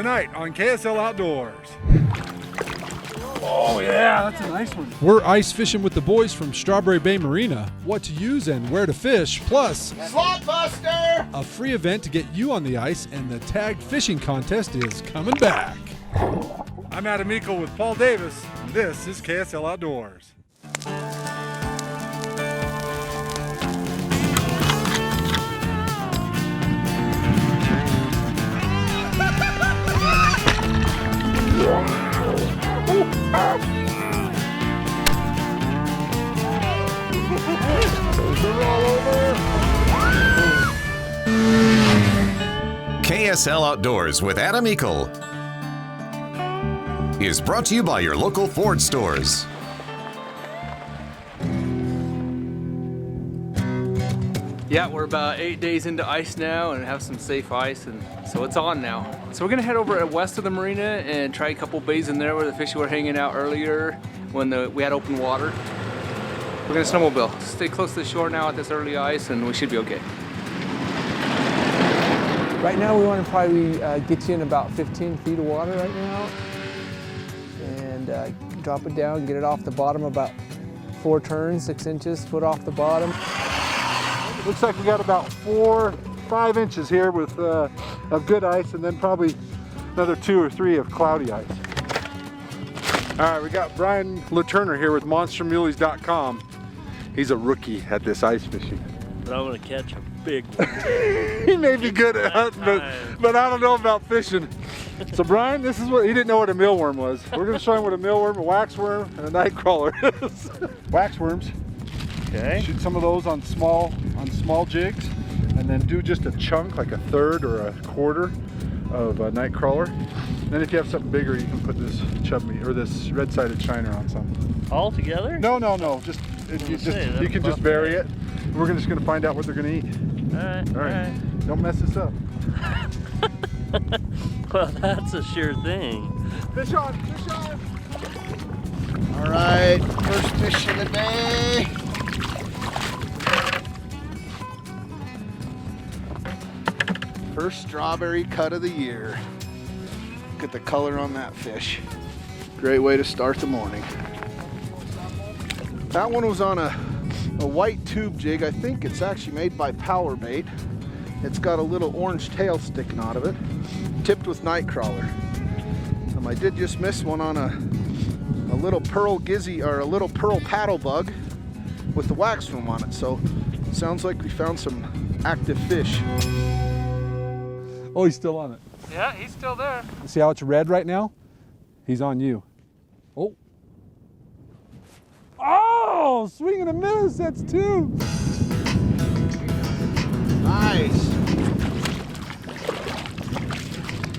tonight on KSL Outdoors. Oh yeah, that's a nice one. We're ice fishing with the boys from Strawberry Bay Marina. What to use and where to fish, plus Slotbuster! a free event to get you on the ice, and the tagged fishing contest is coming back. I'm Adam Eakle with Paul Davis, and this is KSL Outdoors. KSL Outdoors with Adam Eakle is brought to you by your local Ford stores. Yeah, we're about 8 days into ice now and have some safe ice, and so it's on now. So we're gonna head over west of the marina and try a couple bays in there where the fish were hanging out earlier when we had open water. We're gonna snowmobile. Stay close to the shore now at this early ice and we should be okay. Right now we want to probably get you in about 15 feet of water right now and drop it down, get it off the bottom about 4 turns, 6 inches, foot off the bottom. Looks like we got about 4-5 inches here with of good ice, and then probably another 2 or 3 of cloudy ice. All right, we got Brian LaTurner here with monstermuleys.com. He's a rookie at this ice fishing. But I'm gonna catch a big one. He may be good at hunting, but I don't know about fishing. So Brian, this is what he didn't know what a mealworm was. We're gonna show him what a mealworm, a waxworm, and a night crawler is. Waxworms. Okay. Shoot some of those on small jigs, and then do just a chunk, like a third or a quarter of a night crawler. Then if you have something bigger, you can put this chub meat or this red-sided shiner on something. All together? No. Just you can just vary it. We're just gonna find out what they're gonna eat. All right. Don't mess this up. Well, that's a sure thing. Fish on, fish on. All right, first fish of the day. First strawberry cut of the year. Look at the color on that fish. Great way to start the morning. That one was on a white tube jig. I think it's actually made by Power Bait. It's got a little orange tail sticking out of it, tipped with night crawler. I did just miss one on a little pearl gizzy, or a little pearl paddle bug with the wax film on it. So sounds like we found some active fish. Oh, he's still on it. Yeah, he's still there. See how it's red right now? He's on you. Oh. Oh, swing and a miss, that's 2. Nice.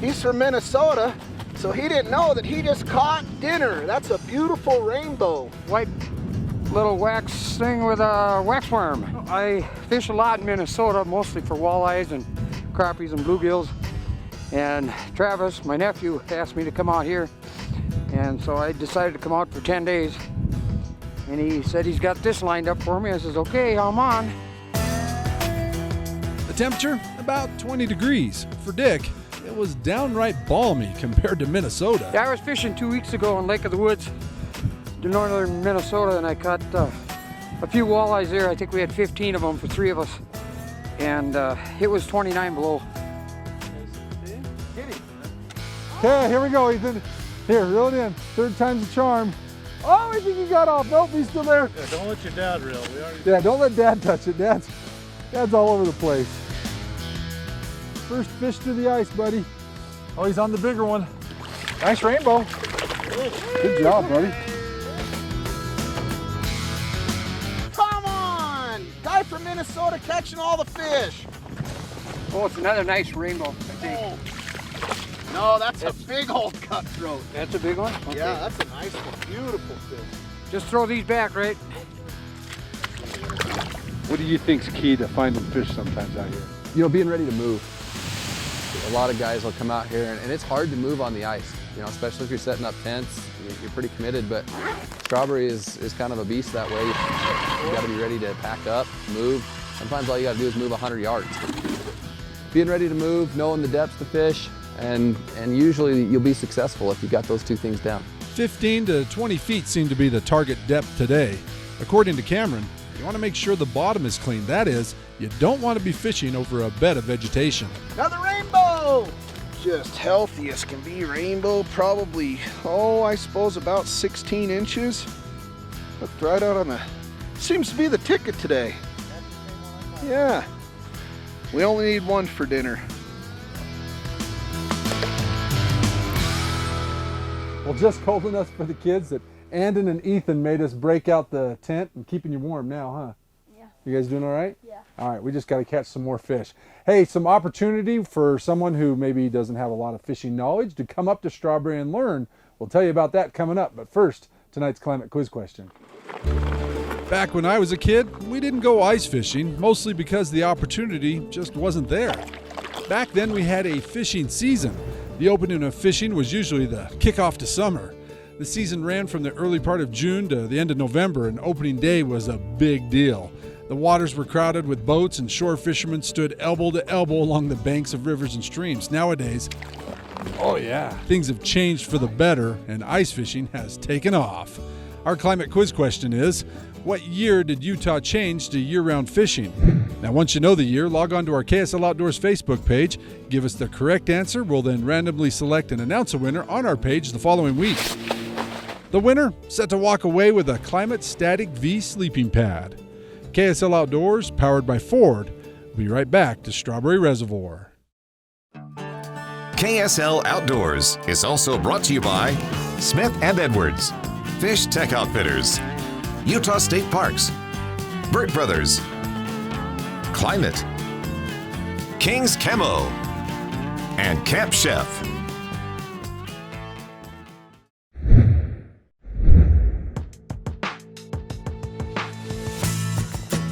He's from Minnesota, so he didn't know that he just caught dinner. That's a beautiful rainbow. White little wax thing with a waxworm. I fish a lot in Minnesota, mostly for walleyes and crappies and bluegills. And Travis, my nephew, asked me to come out here. And so I decided to come out for 10 days. And he said he's got this lined up for me. I says, okay, I'm on. The temperature, about 20 degrees. For Dick, it was downright balmy compared to Minnesota. Yeah, I was fishing 2 weeks ago in Lake of the Woods, in northern Minnesota, and I caught a few walleyes there. I think we had 15 of them for 3 of us. And it was 29 below. Okay, here we go, Ethan. Here, reel it in. 3rd time's the charm. Oh, I think he got off. Nope, he's still there. Yeah, don't let your dad reel. Yeah, don't let Dad touch it. Dad's all over the place. First fish to the ice, buddy. Oh, he's on the bigger one. Nice rainbow. Good job, buddy. Come on! Guy from Minnesota catching all the fish. Oh, it's another nice rainbow, I think. Oh. No, that's a big old cutthroat. That's a big one? Okay. Yeah, that's a nice one. Beautiful fish. Just throw these back, right? What do you think's key to finding fish sometimes out here? You know, being ready to move. A lot of guys will come out here, and it's hard to move on the ice, you know, especially if you're setting up tents. You're pretty committed, but Strawberry is kind of a beast that way. You got to be ready to pack up, move. Sometimes all you got to do is move 100 yards. Being ready to move, knowing the depths to fish, and usually you'll be successful if you got those two things down. 15 to 20 feet seem to be the target depth today. According to Cameron, you want to make sure the bottom is clean. That is, you don't want to be fishing over a bed of vegetation. Another rainbow! Just healthy as can be rainbow, probably, I suppose about 16 inches. Looked right out on the, seems to be the ticket today. Yeah, we only need one for dinner. Well, just cold enough for the kids that Andon and Ethan made us break out the tent and keeping you warm now, huh? Yeah. You guys doing all right? Yeah. All right, we just got to catch some more fish. Hey, some opportunity for someone who maybe doesn't have a lot of fishing knowledge to come up to Strawberry and learn. We'll tell you about that coming up. But first, tonight's climate quiz question. Back when I was a kid, we didn't go ice fishing, mostly because the opportunity just wasn't there. Back then we had a fishing season. The opening of fishing was usually the kickoff to summer. The season ran from the early part of June to the end of November, and opening day was a big deal. The waters were crowded with boats, and shore fishermen stood elbow to elbow along the banks of rivers and streams. Nowadays, things have changed for the better, and ice fishing has taken off. Our climate quiz question is, what year did Utah change to year-round fishing? Now, once you know the year, log on to our KSL Outdoors Facebook page, give us the correct answer. We'll then randomly select and announce a winner on our page the following week. The winner set to walk away with a Climate Static V sleeping pad. KSL Outdoors, powered by Ford. We'll be right back to Strawberry Reservoir. KSL Outdoors is also brought to you by Smith & Edwards, Fish Tech Outfitters, Utah State Parks, Burt Brothers, Climate, King's Camo, and Camp Chef.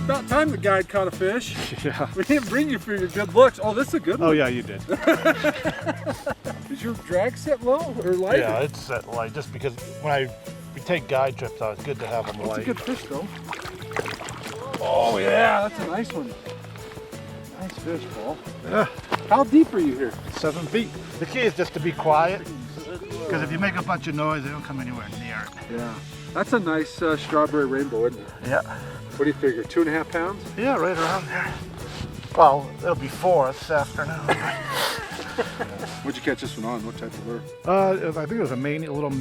About time the guide caught a fish. Yeah. We didn't bring you for your good looks. Oh, this is a good one. Oh yeah, you did. Is your drag set low or light? Yeah, it's set light just because when we take guide trips, it's good to have them That's light. a good fish though. Oh yeah, that's a nice one. Nice fish, Paul. Yeah. How deep are you here? 7 feet. The key is just to be quiet, because if you make a bunch of noise, they don't come anywhere near it. Yeah. That's a nice strawberry rainbow, isn't it? Yeah. What do you figure, 2.5 pounds? Yeah, right around there. Well, it'll be 4 this afternoon. What'd you catch this one on? What type of lure? I think it was a little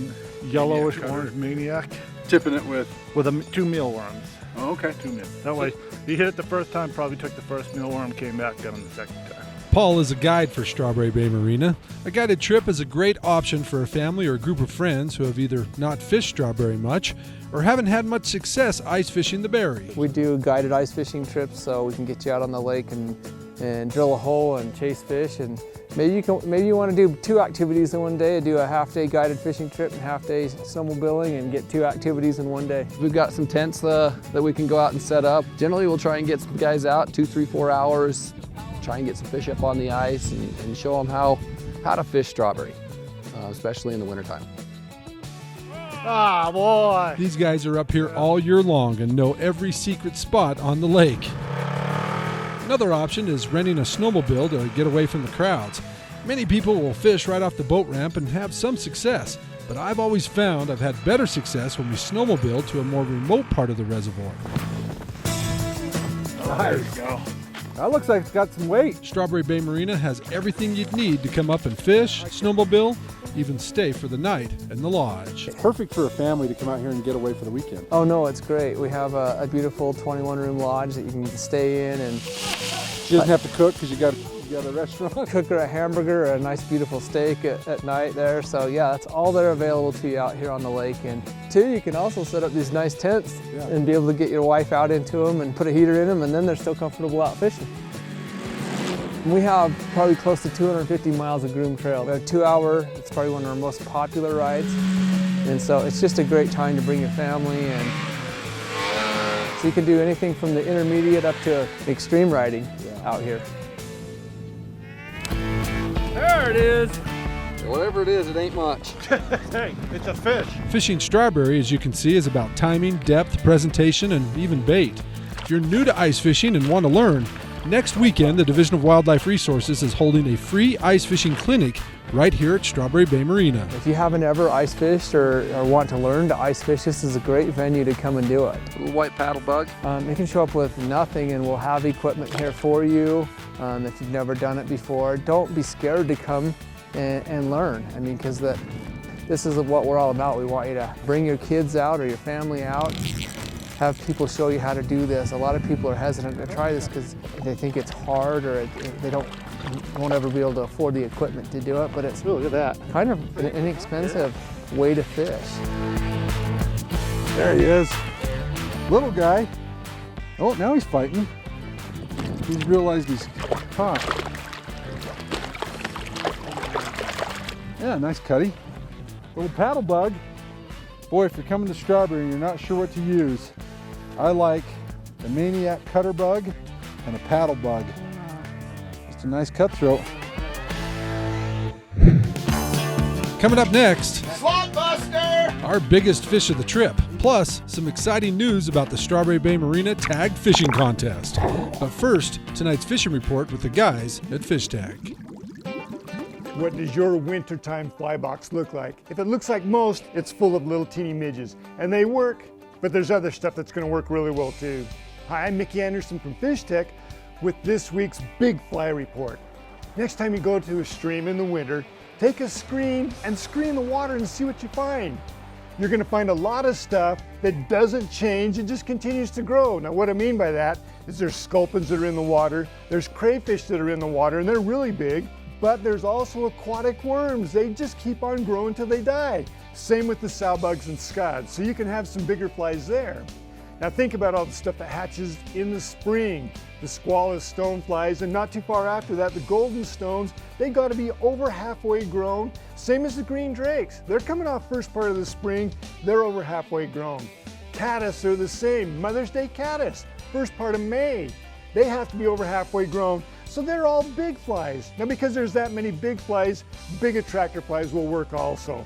yellowish orange maniac. Tipping it with? With 2 mealworms. Oh, okay. 2 meal. That way, he hit it the first time, probably took the first mealworm, came back, got him the second time. Paul is a guide for Strawberry Bay Marina. A guided trip is a great option for a family or a group of friends who have either not fished Strawberry much or haven't had much success ice fishing the Berry. We do guided ice fishing trips, so we can get you out on the lake and drill a hole and chase fish. And maybe you want to do 2 activities in one day. Do a half-day guided fishing trip and half-day snowmobiling and get 2 activities in one day. We've got some tents that we can go out and set up. Generally, we'll try and get some guys out 2, 3, 4 hours. Try and get some fish up on the ice and show them how to fish strawberry, especially in the wintertime. Ah, boy! These guys are up here all year long and know every secret spot on the lake. Another option is renting a snowmobile to get away from the crowds. Many people will fish right off the boat ramp and have some success, but I've always found I've had better success when we snowmobile to a more remote part of the reservoir. There you go. That looks like it's got some weight. Strawberry Bay Marina has everything you'd need to come up and fish, snowmobile, even stay for the night in the lodge. It's perfect for a family to come out here and get away for the weekend. Oh no, it's great. We have a beautiful 21-room lodge that you can stay in and She doesn't have to cook because you got a restaurant. cook her a hamburger or a nice beautiful steak at night there. So yeah, that's all they're available to you out here on the lake. And 2, you can also set up these nice tents and be able to get your wife out into them and put a heater in them, and then they're still comfortable out fishing. We have probably close to 250 miles of groomed trail. We have 2-hour, it's probably one of our most popular rides. And so it's just a great time to bring your family, and so you can do anything from the intermediate up to extreme riding out here. There it is. Whatever it is, it ain't much. Hey, it's a fish. Fishing Strawberry, as you can see, is about timing, depth, presentation, and even bait. If you're new to ice fishing and want to learn, Next weekend, the Division of Wildlife Resources is holding a free ice fishing clinic right here at Strawberry Bay Marina. If you haven't ever ice fished or want to learn to ice fish, this is a great venue to come and do it. Little white paddle bug. You can show up with nothing and we'll have equipment here for you if you've never done it before. Don't be scared to come and learn. I mean, because this is what we're all about. We want you to bring your kids out or your family out, have people show you how to do this. A lot of people are hesitant to try this because they think it's hard or they won't ever be able to afford the equipment to do it, but it's Look at that. kind of an inexpensive way to fish. There he is. Little guy. Oh, now he's fighting. He's realized he's caught. Yeah, nice cutty. Little paddle bug. Boy, if you're coming to Strawberry and you're not sure what to use, I like the Maniac cutter bug and a paddle bug. Just a nice cutthroat. Coming up next, Slotbuster! our biggest fish of the trip, plus some exciting news about the Strawberry Bay Marina Tagged Fishing Contest. But first, tonight's fishing report with the guys at Fish Tag. What does your wintertime fly box look like? If it looks like most, it's full of little teeny midges. And they work, but there's other stuff that's gonna work really well too. Hi, I'm Mickey Anderson from Fish Tech with this week's Big Fly Report. Next time you go to a stream in the winter, take a screen and screen the water and see what you find. You're gonna find a lot of stuff that doesn't change and just continues to grow. Now what I mean by that is there's sculpins that are in the water, there's crayfish that are in the water and they're really big, but there's also aquatic worms. They just keep on growing till they die. Same with the sow bugs and scuds, so you can have some bigger flies there. Now think about all the stuff that hatches in the spring. The squalus stoneflies, and not too far after that, the golden stones, they gotta be over halfway grown. Same as the green drakes. They're coming off first part of the spring, they're over halfway grown. Caddis are the same. Mother's Day caddis, first part of May. They have to be over halfway grown, so they're all big flies. Now because there's that many big flies, big attractor flies will work also.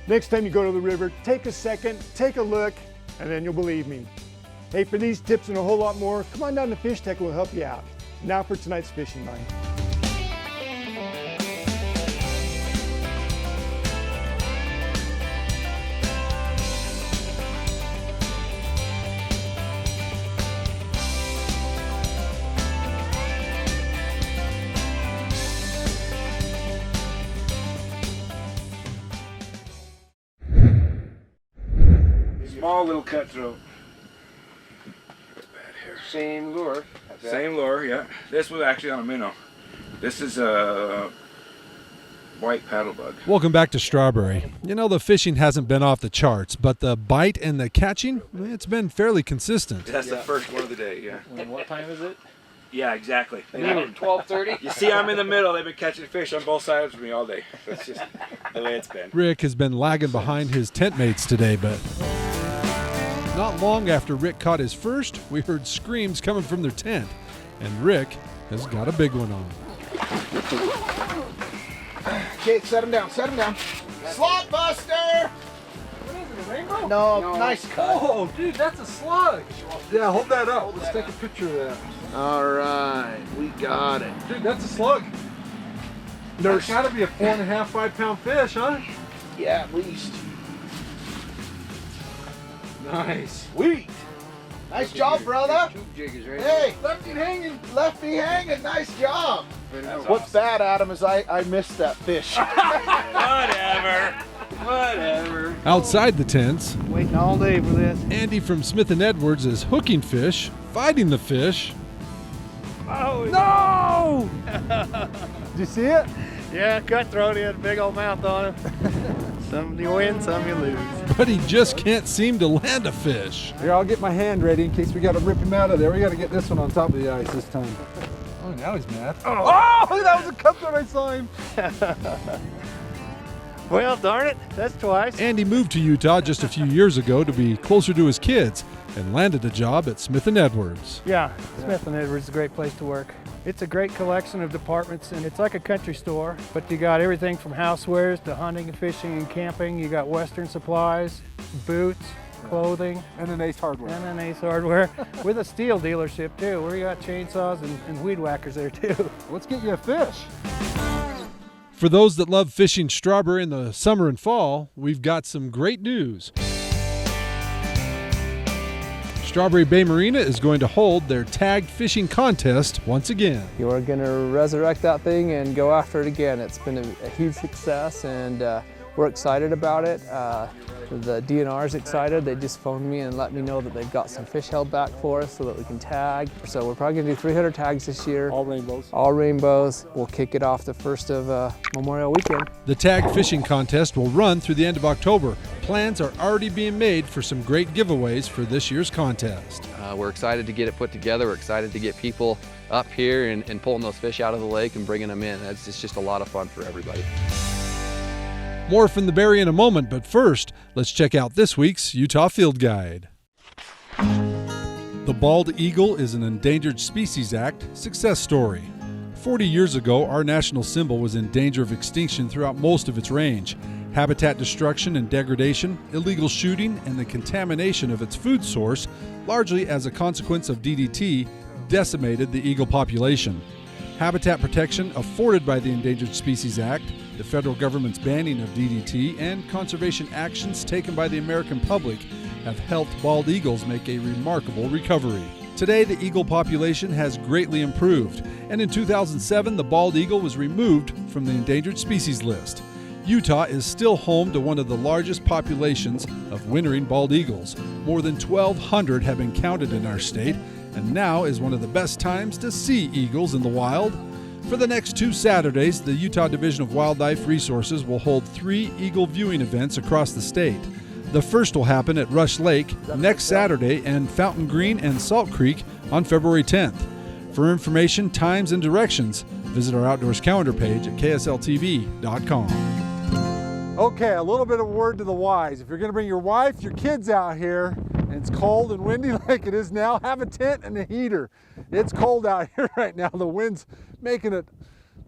Next time you go to the river, take a second, take a look, and then you'll believe me. Hey, for these tips and a whole lot more, come on down to Fish Tech, we'll help you out. Now for tonight's fishing line. Small little cutthroat. Same lure. Same lure, yeah. This was actually on a minnow. This is a white paddle bug. Welcome back to Strawberry. You know, the fishing hasn't been off the charts, but the bite and the catching, it's been fairly consistent. That's the first one of the day, yeah. And what time is it? Yeah, exactly. 12:30? You see I'm in the middle, they've been catching fish on both sides of me all day. That's just the way it's been. Rick has been lagging behind his tent mates today, but not long after Rick caught his first, we heard screams coming from their tent, and Rick has got a big one on. Okay, set him down, set him down. Slotbuster! No, nice cut. Oh, dude, that's a slug. Yeah, hold that up. Let's take a picture of that. All right, we got it. Dude, that's a slug. There's gotta be a 4.5, 5 pound fish, huh? Yeah, at least. Nice. Sweet. Nice job, brother. Tube jig is right. Hey, lefty hanging, lefty hanging. Nice job. What's bad, Adam, is I missed that fish. Whatever. Outside the tents, Waiting all day for this. Andy from Smith & Edwards is hooking fish, fighting the fish. Oh, No! Did you see it? yeah, cutthroat, he had a big old mouth on him. Some you win, some you lose. But he just can't seem to land a fish. Here, I'll get my hand ready in case we gotta rip him out of there. We gotta get this one on top of the ice this time. Oh, now he's mad. Oh, that was a cutthroat, I saw him. Well, darn it, that's twice. Andy moved to Utah just a few years ago to be closer to his kids and landed a job at Smith & Edwards. Yeah, Smith & Edwards is a great place to work. It's a great collection of departments, and it's like a country store, but you got everything from housewares to hunting and fishing and camping. You got Western supplies, boots, clothing. And an Ace Hardware. And an Ace Hardware with a steel dealership too. We got chainsaws and weed whackers there too. Let's get you a fish. For those that love fishing strawberry in the summer and fall, we've got some great news. Strawberry Bay Marina is going to hold their tagged fishing contest once again. You are going to resurrect that thing and go after it again. It's been a huge success, and we're excited about it. The DNR is excited. They just phoned me and let me know that they've got some fish held back for us so that we can tag. So we're probably going to do 300 tags this year. All rainbows. All rainbows. We'll kick it off the first of Memorial Weekend. The tag fishing contest will run through the end of October. Plans are already being made for some great giveaways for this year's contest. We're excited to get it put together. We're excited to get people up here and pulling those fish out of the lake and bringing them in. It's just a lot of fun for everybody. More from the Berry in a moment, but first, let's check out this week's Utah Field Guide. The Bald Eagle is an Endangered Species Act success story. 40 years ago, our national symbol was in danger of extinction throughout most of its range. Habitat destruction and degradation, illegal shooting, and the contamination of its food source, largely as a consequence of DDT, decimated the eagle population. Habitat protection afforded by the Endangered Species Act, the federal government's banning of DDT, and conservation actions taken by the American public have helped bald eagles make a remarkable recovery. Today, the eagle population has greatly improved, and in 2007, the bald eagle was removed from the endangered species list. Utah is still home to one of the largest populations of wintering bald eagles. More than 1,200 have been counted in our state, and now is one of the best times to see eagles in the wild. For the next 2 Saturdays, the Utah Division of Wildlife Resources will hold 3 eagle viewing events across the state. The first will happen at Rush Lake next Saturday and Fountain Green and Salt Creek on February 10th. For information, times, and directions, visit our outdoors calendar page at ksltv.com. Okay, a little bit of a word to the wise. If you're going to bring your wife, your kids out here, and it's cold and windy like it is now, have a tent and a heater. It's cold out here right now. The wind's making it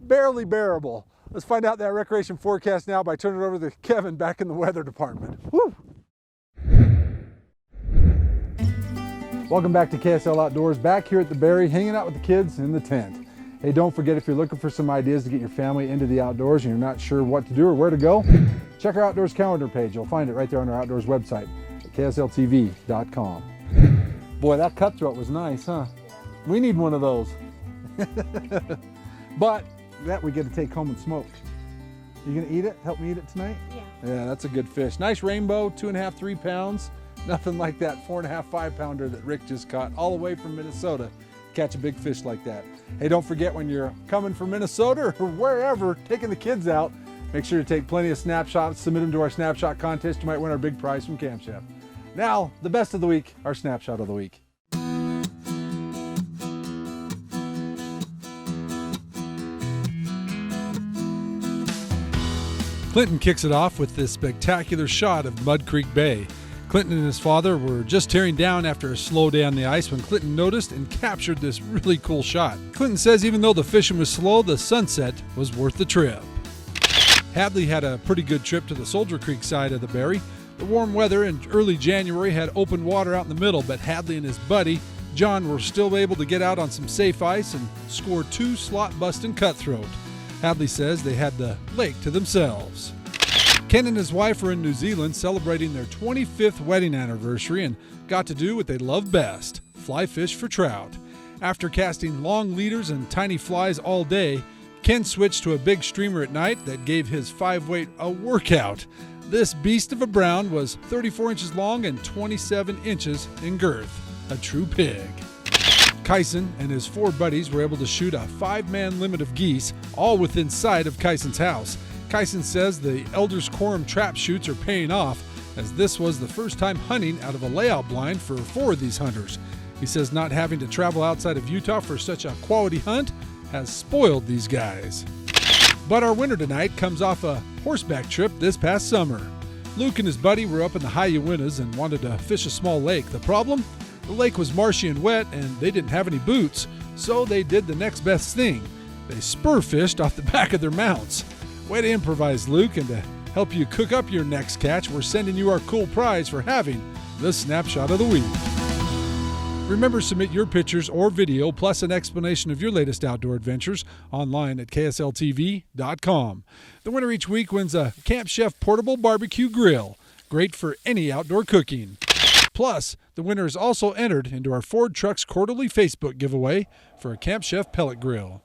barely bearable. Let's find out that recreation forecast now by turning it over to Kevin back in the weather department. Woo! Welcome back to KSL Outdoors, back here at the Berry, hanging out with the kids in the tent. Hey, don't forget, if you're looking for some ideas to get your family into the outdoors and you're not sure what to do or where to go, check our outdoors calendar page. You'll find it right there on our outdoors website at ksltv.com. Boy, that cutthroat was nice, huh? We need one of those. But that we get to take home and smoke. You gonna eat it? Help me eat it tonight? Yeah. Yeah, that's a good fish. Nice rainbow, 2.5, 3 pounds. Nothing like that 4.5, 5 pounder that Rick just caught all the way from Minnesota. Catch a big fish like that. Hey, don't forget, when you're coming from Minnesota or wherever, taking the kids out, make sure to take plenty of snapshots, submit them to our snapshot contest. You might win our big prize from Camp Chef. Now, the best of the week, our snapshot of the week. Clinton kicks it off with this spectacular shot of Mud Creek Bay. Clinton and his father were just tearing down after a slow day on the ice when Clinton noticed and captured this really cool shot. Clinton says even though the fishing was slow, the sunset was worth the trip. Hadley had a pretty good trip to the Soldier Creek side of the Berry. The warm weather in early January had open water out in the middle, but Hadley and his buddy, John, were still able to get out on some safe ice and score 2 slot-busting cutthroat. Hadley says they had the lake to themselves. Ken and his wife are in New Zealand celebrating their 25th wedding anniversary and got to do what they love best, fly fish for trout. After casting long leaders and tiny flies all day, Ken switched to a big streamer at night that gave his 5-weight a workout. This beast of a brown was 34 inches long and 27 inches in girth. A true pig. Kyson and his 4 buddies were able to shoot a 5-man limit of geese, all within sight of Kyson's house. Kyson says the Elders Quorum trap shoots are paying off, as this was the first time hunting out of a layout blind for 4 of these hunters. He says not having to travel outside of Utah for such a quality hunt has spoiled these guys. But our winner tonight comes off a horseback trip this past summer. Luke and his buddy were up in the high Uintas and wanted to fish a small lake. The problem? The lake was marshy and wet and they didn't have any boots, so they did the next best thing. They spur fished off the back of their mounts. Way to improvise, Luke, and to help you cook up your next catch, we're sending you our cool prize for having the Snapshot of the Week. Remember, submit your pictures or video plus an explanation of your latest outdoor adventures online at ksltv.com. The winner each week wins a Camp Chef portable barbecue grill, great for any outdoor cooking. Plus, the winner is also entered into our Ford Trucks quarterly Facebook giveaway for a Camp Chef pellet grill.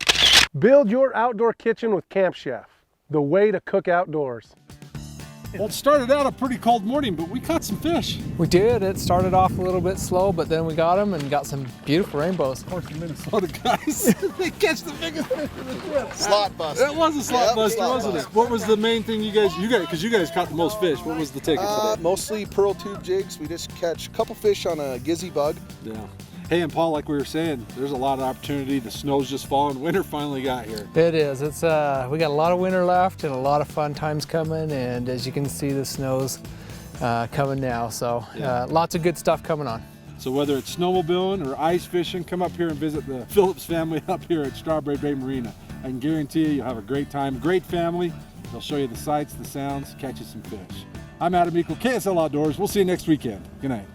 Build your outdoor kitchen with Camp Chef, the way to cook outdoors. Well, it started out a pretty cold morning, but we caught some fish. We did. It started off a little bit slow, but then we got them and got some beautiful rainbows. Of course, the Minnesota guys, they catch the biggest fish in the trip. Slot buster. That was a slot buster, slot wasn't buster. it? What was the main thing because you guys caught the most fish. What was the ticket today? Mostly pearl tube jigs. We just catch a couple fish on a gizzy bug. Yeah. Hey, and Paul, like we were saying, there's a lot of opportunity. The snow's just falling. Winter finally got here. It is. It's we got a lot of winter left and a lot of fun times coming. And as you can see, the snow's coming now. So lots of good stuff coming on. So whether it's snowmobiling or ice fishing, come up here and visit the Phillips family up here at Strawberry Bay Marina. I can guarantee you'll have a great time. Great family. They'll show you the sights, the sounds, catch you some fish. I'm Adam Eakle, KSL Outdoors. We'll see you next weekend. Good night.